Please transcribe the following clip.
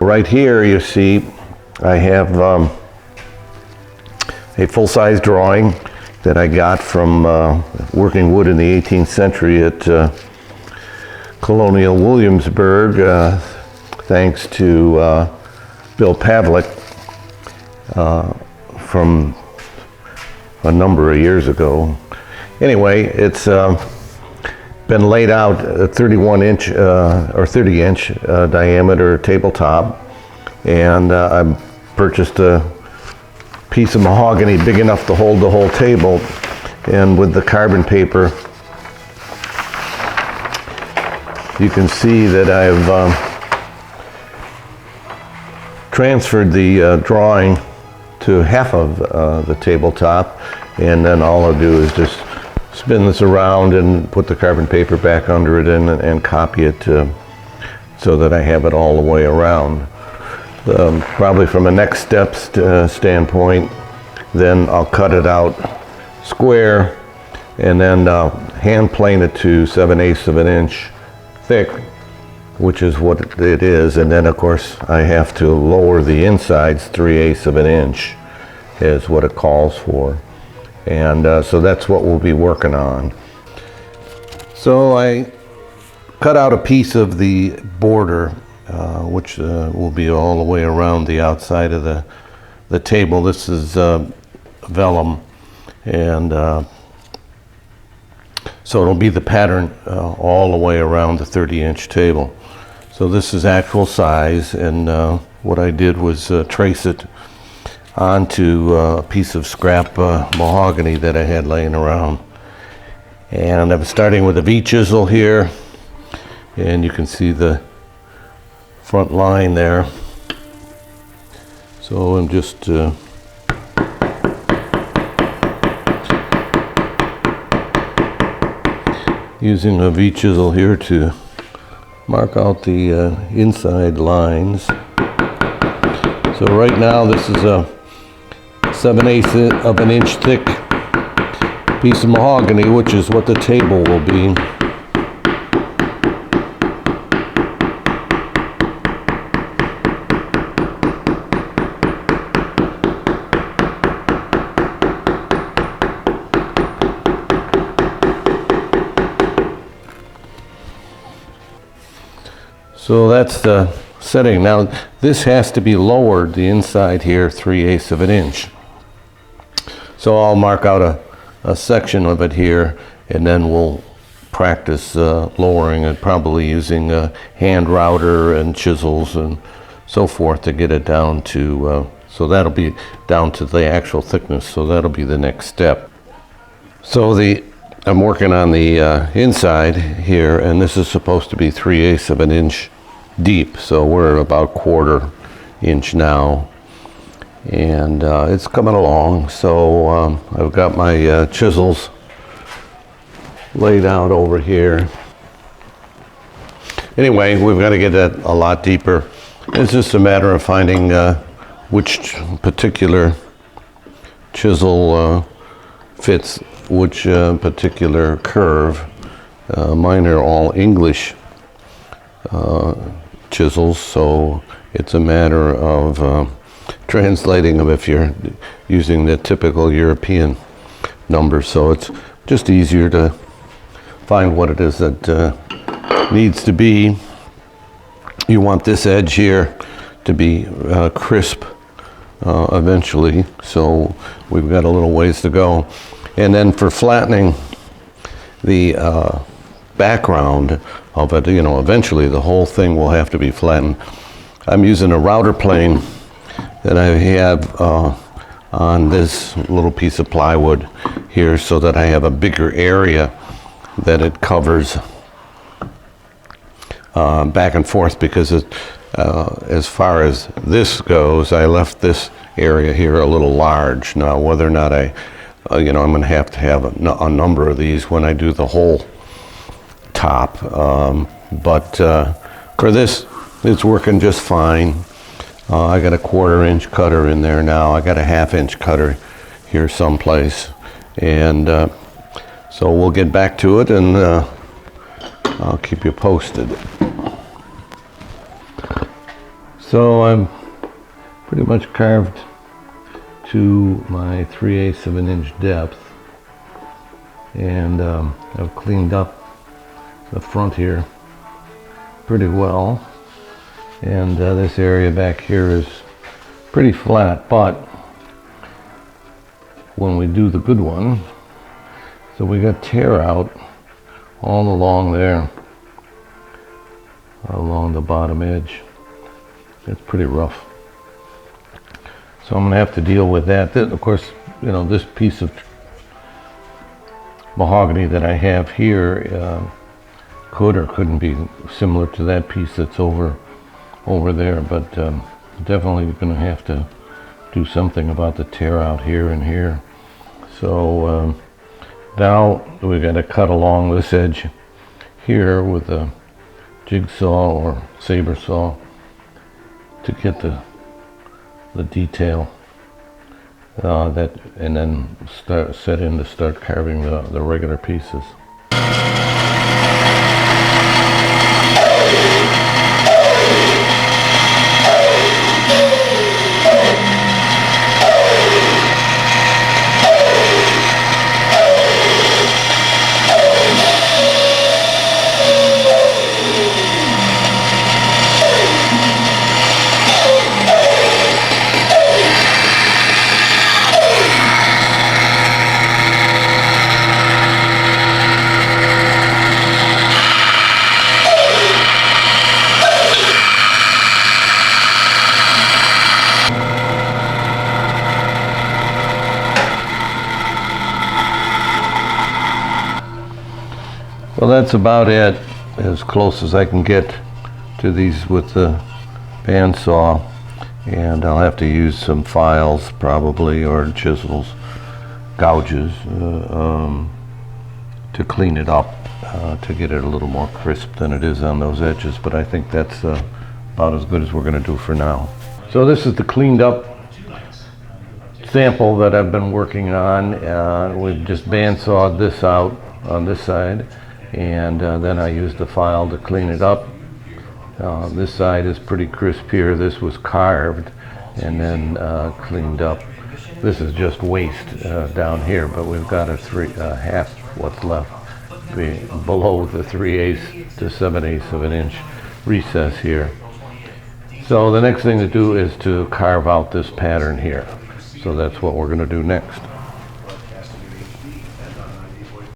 Right here you see I have a full-size drawing that I got from working wood in the 18th century at Colonial Williamsburg, thanks to Bill Pavlik from a number of years ago. Anyway, it's been laid out a 31-inch or 30-inch diameter tabletop, and I purchased a piece of mahogany big enough to hold the whole table, and with the carbon paper you can see that I've transferred the drawing to half of the tabletop, and then all I'll do is just spin this around and put the carbon paper back under it and copy it so that I have it all the way around. Probably from a next step standpoint, then I'll cut it out square and then hand plane it to 7/8 of an inch thick, which is what it is, and then of course I have to lower the insides 3/8 of an inch is what it calls for. And so that's what we'll be working on. So I cut out a piece of the border, which will be all the way around the outside of the table. This is vellum, and so it'll be the pattern all the way around the 30-inch table. So this is actual size, and what I did was trace it onto a piece of scrap mahogany that I had laying around. And I'm starting with a V-chisel here, and you can see the front line there. So I'm just using a V-chisel here to mark out the inside lines. So right now this is a 7/8 of an inch thick piece of mahogany, which is what the table will be. So that's the setting. Now this has to be lowered, the inside here, 3/8 of an inch. So I'll mark out a section of it here, and then we'll practice lowering it, probably using a hand router and chisels and so forth to get it down to, so that'll be down to the actual thickness, so that'll be the next step. So I'm working on the inside here, and this is supposed to be 3/8 of an inch deep, so we're at about 1/4 inch now, and it's coming along. So I've got my chisels laid out over here. Anyway, we've got to get that a lot deeper. It's just a matter of finding which particular chisel fits which particular curve. Mine are all English chisels, so it's a matter of translating them if you're using the typical European numbers. So it's just easier to find what it is that needs to be. You want this edge here to be crisp eventually, so we've got a little ways to go. And then for flattening the background of it, you know, eventually the whole thing will have to be flattened. I'm using a router plane that I have on this little piece of plywood here, so that I have a bigger area that it covers back and forth, because as far as this goes, I left this area here a little large. Now, whether or not you know, I'm going to have a number of these when I do the whole top, but for this, it's working just fine. I got a 1/4 inch cutter in there now. I got a 1/2 inch cutter here someplace, and so we'll get back to it, and I'll keep you posted. So I'm pretty much carved to my 3/8 of an inch depth, and I've cleaned up the front here pretty well, and this area back here is pretty flat, but when we do the good one, so we got tear out all along there, along the bottom edge. It's pretty rough. So I'm going to have to deal with that. Then, of course, you know, this piece of mahogany that I have here could or couldn't be similar to that piece that's over there, but definitely going to have to do something about the tear out here and here. So now we got to cut along this edge here with a jigsaw or saber saw to get the detail that, and then start carving the regular pieces. Well, that's about it, as close as I can get to these with the bandsaw, and I'll have to use some files probably, or chisels, gouges, to clean it up, to get it a little more crisp than it is on those edges, but I think that's about as good as we're going to do for now. So this is the cleaned up sample that I've been working on. We've just bandsawed this out on this side, and then I used the file to clean it up. This side is pretty crisp here. This was carved and then cleaned up. This is just waste down here, but we've got a half what's left below the 3/8 to 7/8 of an inch recess here. So the next thing to do is to carve out this pattern here. So that's what we're going to do next.